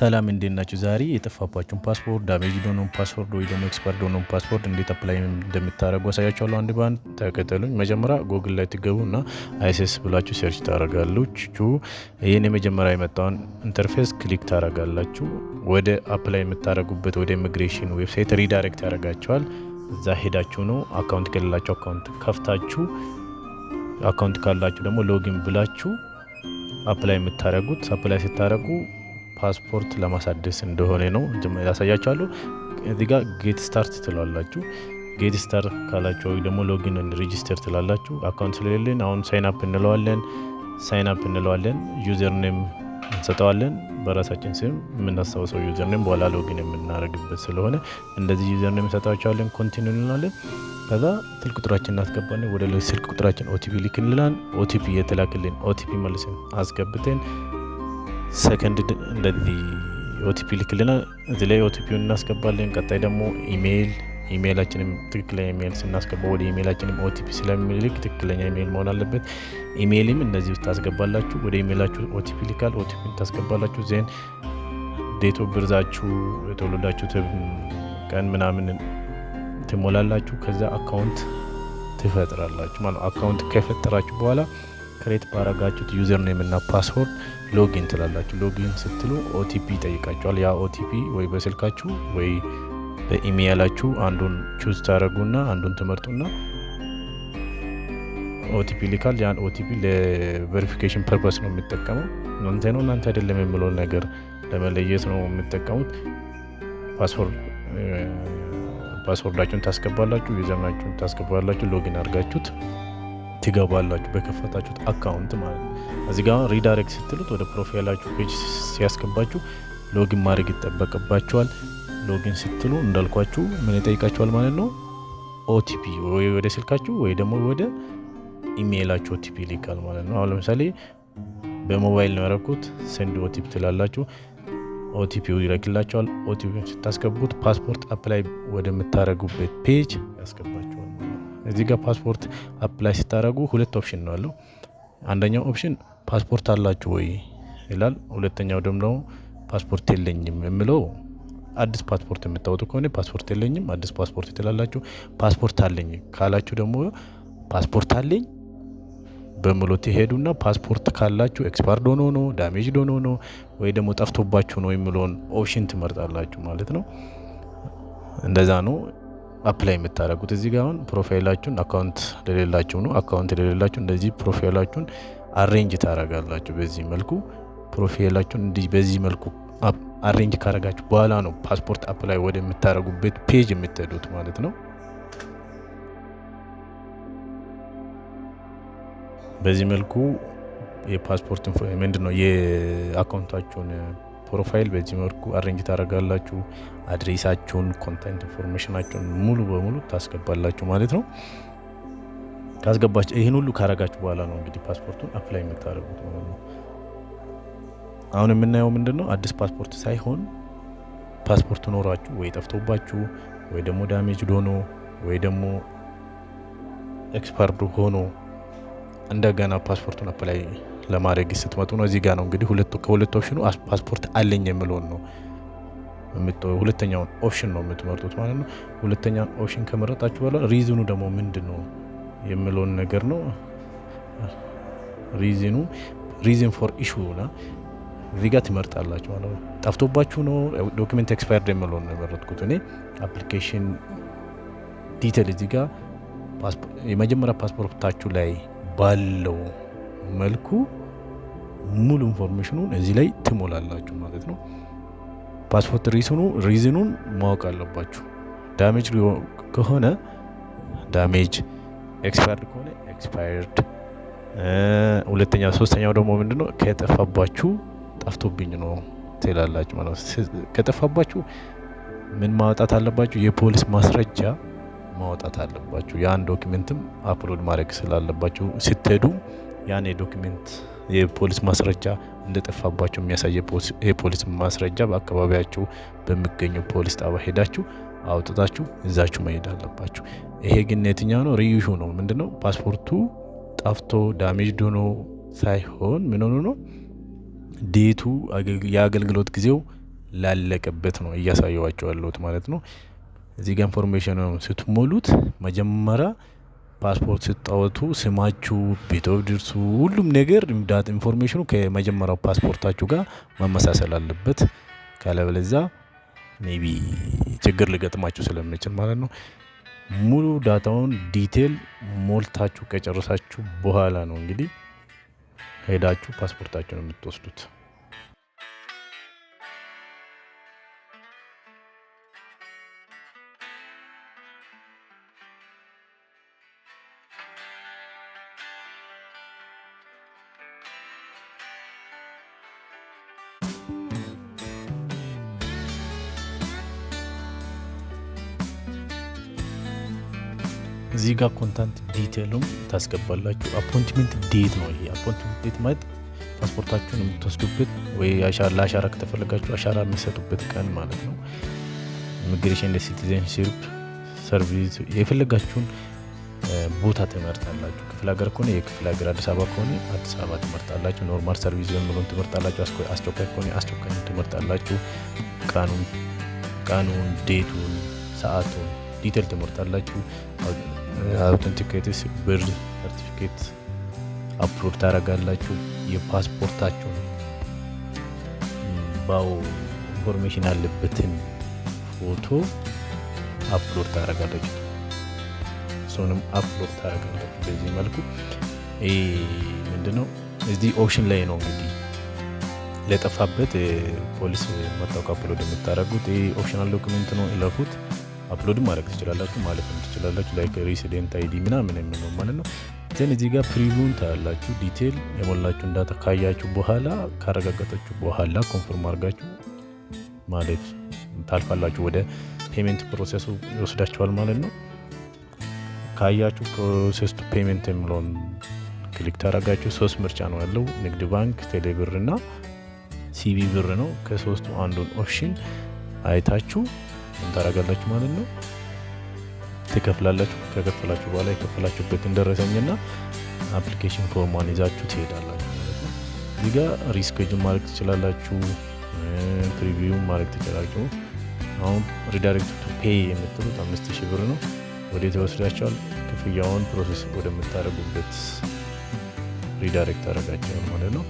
ሰላም እንዴት ናችሁ? ዛሬ የጠፋባችሁን ፓስፖርት ዳሜጅ ሆኖ ፓስፖርት ወይ ደግሞ ኤክስፓየርድ ሆኖ ፓስፖርት እንዴት አፕላይ እንደምታደርጉ አሳያችኋለሁ። አንድ ባንድ ተከተሉኝ። መጀመሪያ ጉግል ላይ ትገቡና አይኤስኤስ ብላችሁ ሰርች ታደርጋላችሁ። ይሄን የመጀመሪያ የመጣውን ኢንተርፌስ ክሊክ ታደርጋላችሁ። ወደ አፕላይ የምታደርጉበት ወደ ኢሚግሬሽን ዌብሳይት ሪዳይሬክት ያደርጋችኋል። እዛ ሄዳችሁ ነው አካውንት ከሌላችሁ አካውንት ከፍታችሁ፣ አካውንት ካላችሁ ደግሞ ሎጊን ብላችሁ አፕላይ የምታደርጉት። አፕላይ ስታደርጉ ፓስፖርት ለማሳደስ እንደሆነ ነው ያሳያችኋለሁ። እዚህ ጋር ጌት ስታርት ትላላችሁ። ጌት ስታርት ካላችሁ ወይ ደግሞ ሎጊን ኤንድ ሬጂስተር ትላላችሁ። አካውንት ስለሌለን አሁን ሳይን አፕ እንለዋለን። ዩዘር ኔም እንሰጠዋለን። በራሳችን ስም የምናስታውሰው ዩዘር ኔም በኋላ ሎጊን የምናደርግበት ስለሆነ እንደዚህ ዩዘር ኔም እንሰጣቸዋለን። ኮንቲኒው እንላለን። ከዛ ስልክ ቁጥራችን እናስገባለን። ወደ ስልክ ቁጥራችን ኦቲፒ ልክልናል። ኦቲፒ የተላክልን ኦቲፒ መልሰን አስገብተን ሰከንድ እንደዚህ ኦቲፒ ልክልና እዚህ ላይ ኦቲፒውን እናስገባለን። ቀጣይ ደግሞ ኢሜይላችንም ትክክለኛ ኢሜይል ስናስገባ ወደ ኢሜይላችንም ኦቲፒ ስለሚልክ ትክክለኛ ኢሜይል መሆን አለበት። ኢሜይልም እንደዚህ ውስጥ ታስገባላችሁ። ወደ ኢሜይላችሁ ኦቲፒ ልካል። ኦቲፒን ታስገባላችሁ። ዜን ዴት ኦፍ ብርዛችሁ የተወለዳችሁት ቀን ምናምን ትሞላላችሁ። ከዛ አካውንት ትፈጥራላችሁ ማለት አካውንት ከፈጠራችሁ በኋላ ክሬት ባረጋችሁት ዩዘር ኔም እና ፓስወርድ ሎጊን ትላላችሁ። ሎጊን ስትሉ ኦቲፒ ይጠይቃችኋል። ያ ኦቲፒ ወይ በስልካችሁ ወይ በኢሜይላችሁ አንዱን ቹዝ ታደርጉና አንዱን ትመርጡና ኦቲፒ ልካል። ያን ኦቲፒ ለቬሪፊኬሽን ፐርፐስ ነው የሚጠቀመው። እናንተ አይደለም የሚለውን ነገር ለመለየት ነው የምትጠቀሙት። ፓስወርዳችሁን ታስገባላችሁ፣ ዩዘርናችሁን ታስገባላችሁ። ሎጊን አድርጋችሁት ትገባላችሁ በከፈታችሁት አካውንት ማለት ነው። እዚህ ጋር ሪዳይሬክት ስትሉት ወደ ፕሮፋይላችሁ ፔጅ ሲያስገባችሁ ሎጊን ማድረግ ይጠበቅባችኋል። ሎጊን ስትሉ እንዳልኳችሁ ምን ይጠይቃችኋል ማለት ነው? ኦቲፒ ወይ ወደ ስልካችሁ ወይ ደግሞ ወደ ኢሜይላችሁ ኦቲፒ ይልካል ማለት ነው። አሁን ለምሳሌ በሞባይል ነው ያደረኩት። ሴንድ ኦቲፒ ትላላችሁ። ኦቲፒው ይልክላችኋል። ኦቲፒውን ስታስገቡት ፓስፖርት አፕላይ ወደምታደርጉበት ፔጅ ያስገባችኋል። እዚህ ጋር ፓስፖርት አፕላይ ስታደርጉ ሁለት ኦፕሽን ነው ያለው። አንደኛው ኦፕሽን ፓስፖርት አላችሁ ወይ ይላል። ሁለተኛው ደግሞ ፓስፖርት የለኝም የሚለው አዲስ ፓስፖርት የምታወጡ ከሆነ ፓስፖርት የለኝም አዲስ ፓስፖርት ትላላችሁ። ፓስፖርት አለኝ ካላችሁ ደግሞ ፓስፖርት አለኝ በሙሉ ትሄዱና ፓስፖርት ካላችሁ ኤክስፓየርድ ሆኖ ነው ዳሜጅድ ሆኖ ነው ወይ ደግሞ ጠፍቶባችሁ ነው የሚለውን ኦፕሽን ትመርጣላችሁ ማለት ነው። እንደዛ ነው አፕላይ የምታደርጉት። እዚህ ጋር አሁን ፕሮፋይላችሁን አካውንት ለሌላችሁ ነው። አካውንት ለሌላችሁ እንደዚህ ፕሮፋይላችሁን አሬንጅ ታደርጋላችሁ። በዚህ መልኩ ፕሮፋይላችሁን በዚህ መልኩ አሬንጅ ካደረጋችሁ በኋላ ነው ፓስፖርት አፕላይ ወደ የምታደርጉበት ፔጅ የምትሄዱት ማለት ነው። በዚህ መልኩ የፓስፖርት ምንድነው የአካውንታችሁን ፕሮፋይል በዚህ መልኩ አሬንጅ ታደርጋላችሁ። አድሬሳችሁን፣ ኮንታክት ኢንፎርሜሽናችሁን ሙሉ በሙሉ ታስገባላችሁ ማለት ነው። ካስገባችሁ ይሄን ሁሉ ካረጋችሁ በኋላ ነው እንግዲህ ፓስፖርቱን አፕላይ የምታደርጉት ማለት ነው። አሁን የምናየው ምንድነው አዲስ ፓስፖርት ሳይሆን ፓስፖርት ኖራችሁ ወይ ጠፍቶባችሁ ወይ ደግሞ ዳሜጅ ሆኖ ወይ ደግሞ ኤክስፓየርድ ሆኖ እንደገና ፓስፖርቱን አፕላይ ለማድረግ ስትመጡ ነው። እዚህ ጋር ነው እንግዲህ ከሁለቱ ኦፕሽኑ ፓስፖርት አለኝ የሚለውን ነው ሁለተኛውን ኦፕሽን ነው የምትመርጡት ማለት ነው። ሁለተኛውን ኦፕሽን ከመረጣችሁ በኋላ ሪዝኑ ደግሞ ምንድነው የሚለውን ነገር ነው። ሪዝን ፎር ኢሹ ና እዚህ ጋር ትመርጣላችሁ ማለት ነው። ጠፍቶባችሁ ነው ዶክመንት ኤክስፓየርድ የሚለውን ነው የመረጥኩት እኔ። አፕሊኬሽን ዲቴል እዚህ ጋር የመጀመሪያ ፓስፖርታችሁ ላይ ባለው መልኩ ሙሉ ኢንፎርሜሽኑን እዚህ ላይ ትሞላላችሁ ማለት ነው። ፓስፖርት ሪዝኑን ማወቅ አለባችሁ። ዳሜጅ ከሆነ ዳሜጅ፣ ኤክስፓየርድ ከሆነ ኤክስፓየርድ። ሶስተኛው ደግሞ ምንድነው ከጠፋባችሁ ጠፍቶብኝ ነው ትላላችሁ ማለት ነው። ከጠፋባችሁ ምን ማውጣት አለባችሁ? የፖሊስ ማስረጃ ማውጣት አለባችሁ። ያን ዶክመንትም አፕሎድ ማድረግ ስላለባችሁ ስትሄዱ ያን የዶክመንት የፖሊስ ማስረጃ እንደጠፋባችሁ የሚያሳይ የፖሊስ ማስረጃ በአካባቢያችሁ በሚገኘው ፖሊስ ጣቢያ ሄዳችሁ አውጥታችሁ እዛችሁ መሄድ አለባችሁ። ይሄ ግን የትኛው ነው? ሪዩሹ ነው። ምንድነው? ፓስፖርቱ ጠፍቶ ዳሜጅ ሆኖ ሳይሆን ምን ሆኖ ነው ዴቱ የአገልግሎት ጊዜው ላለቀበት ነው እያሳየዋቸው ያለሁት ማለት ነው። እዚህ ጋር ኢንፎርሜሽን ስትሞሉት መጀመሪያ ፓስፖርት ስታወጡ ስማችሁ፣ ቤት ኦፍ ድርሱ፣ ሁሉም ነገር ዳት ኢንፎርሜሽኑ ከመጀመሪያው ፓስፖርታችሁ ጋር መመሳሰል አለበት። ካለበለዚያ ሜቢ ችግር ሊገጥማችሁ ስለሚችል ማለት ነው። ሙሉ ዳታውን ዲቴል ሞልታችሁ ከጨረሳችሁ በኋላ ነው እንግዲህ ሄዳችሁ ፓስፖርታችሁን የምትወስዱት። እዚህ ጋር ኮንታንት ዲቴይሉም ታስገባላችሁ። አፖይንትመንት ዴት ነው ይሄ። አፖይንትመንት ዴት ማለት ፓስፖርታችሁን የምትወስዱበት ወይ ለአሻራ ከተፈለጋችሁ አሻራ የሚሰጡበት ቀን ማለት ነው። ኢሚግሬሽን ሲቲዘንሺፕ ሰርቪስ የፈለጋችሁን ቦታ ትመርጣላችሁ። ክፍለ ሀገር ከሆነ የክፍለ ሀገር፣ አዲስ አበባ ከሆነ አዲስ አበባ ትመርጣላችሁ። ኖርማል ሰርቪስ የሚለውን ትመርጣላችሁ። አስቸኳይ ከሆነ አስቸኳይ ትመርጣላችሁ። ቀኑን፣ ዴቱን፣ ሰዓቱን ዲቴል ትመርጣላችሁ። አውተንቲኬትስ ብር ሰርቲፊኬት አፕሎድ ታደርጋላችሁ። የፓስፖርታችሁን ባው ኢንፎርሜሽን ያለበትን ፎቶ አፕሎድ ታደርጋላችሁ። እሱንም አፕሎድ ታደርጋላችሁ። በዚህ መልኩ ምንድነው እዚህ ኦፕሽን ላይ ነው እንግዲህ ለጠፋበት ፖሊስ መታወቂያ አፕሎድ የምታደርጉት። ኦፕሽናል ዶክመንት ነው፣ እለፉት። አፕሎድ ማድረግ ትችላላችሁ፣ ማለትም ትችላላችሁ። ላይክ ሬሲደንት አይዲ ምናምን የሚለው ማለት ነው። ዘን እዚህ ጋር ፕሪቪውን ታያላችሁ። ዲቴል የሞላችሁ እንዳታ ካያችሁ በኋላ ካረጋገጣችሁ በኋላ ኮንፈርም አድርጋችሁ ማለት ታልፋላችሁ። ወደ ፔሜንት ፕሮሰሱ ይወስዳችኋል ማለት ነው። ካያችሁ ፕሮሰስ ቱ ፔሜንት የሚለውን ክሊክ ታደርጋችሁ። 3 ምርጫ ነው ያለው፣ ንግድ ባንክ፣ ቴሌ ብር እና ሲቢ ብር ነው። ከሶስቱ አንዱን ኦፕሽን አይታችሁ ታደርጋላችሁ ማለት ነው። ትከፍላላችሁ። ከከፈላችሁ በኋላ የከፈላችሁበትን ደረሰኝና አፕሊኬሽን ፎርሟን ይዛችሁ ትሄዳላችሁ ማለት ነው። እዚህ ጋር ሪስኬጁን ማድረግ ትችላላችሁ፣ ፕሪቪው ማድረግ ትችላላችሁ። አሁን ሪዳይሬክት ቱ ፔይ የምትሉት 5000 ብር ነው። ወዴት ይወስዳችኋል? ክፍያውን ፕሮሰስ ወደምታደርጉበት ሪዳይሬክት አደረጋችኋል ማለት ነው።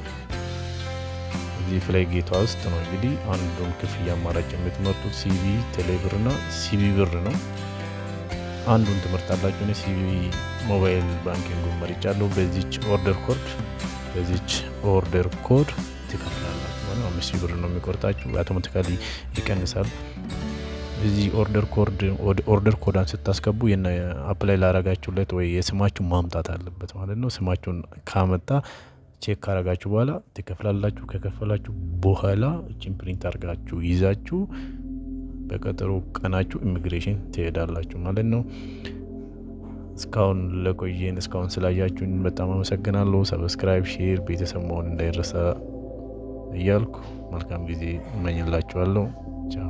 እዚህ ፍላይ ጌቷ ውስጥ ነው እንግዲህ አንዱን ክፍያ አማራጭ የምትመርጡት። ሲቢ ቴሌብር እና ሲቢ ብር ነው። አንዱን ትመርጣላችሁ። እኔ ሲቢ ሞባይል ባንኪንግ መርጫለሁ። በዚች ኦርደር ኮድ ትከፍላላችሁ ማለት 5000 ብር ነው የሚቆርጣችሁ። አውቶማቲካሊ ይቀንሳል። እዚህ ኦርደር ኮዳን ስታስገቡ አፕላይ ላረጋችሁለት ወይ የስማችሁ ማምጣት አለበት ማለት ነው። ስማችሁን ካመጣ ቼክ ካረጋችሁ በኋላ ትከፍላላችሁ። ከከፈላችሁ በኋላ እቺን ፕሪንት አድርጋችሁ ይዛችሁ በቀጠሮ ቀናችሁ ኢሚግሬሽን ትሄዳላችሁ ማለት ነው። እስካሁን ስላያችሁኝ በጣም አመሰግናለሁ። ሰብስክራይብ፣ ሼር፣ ቤተሰብ መሆን እንዳይረሳ እያልኩ መልካም ጊዜ እመኝላችኋለሁ። ቻው።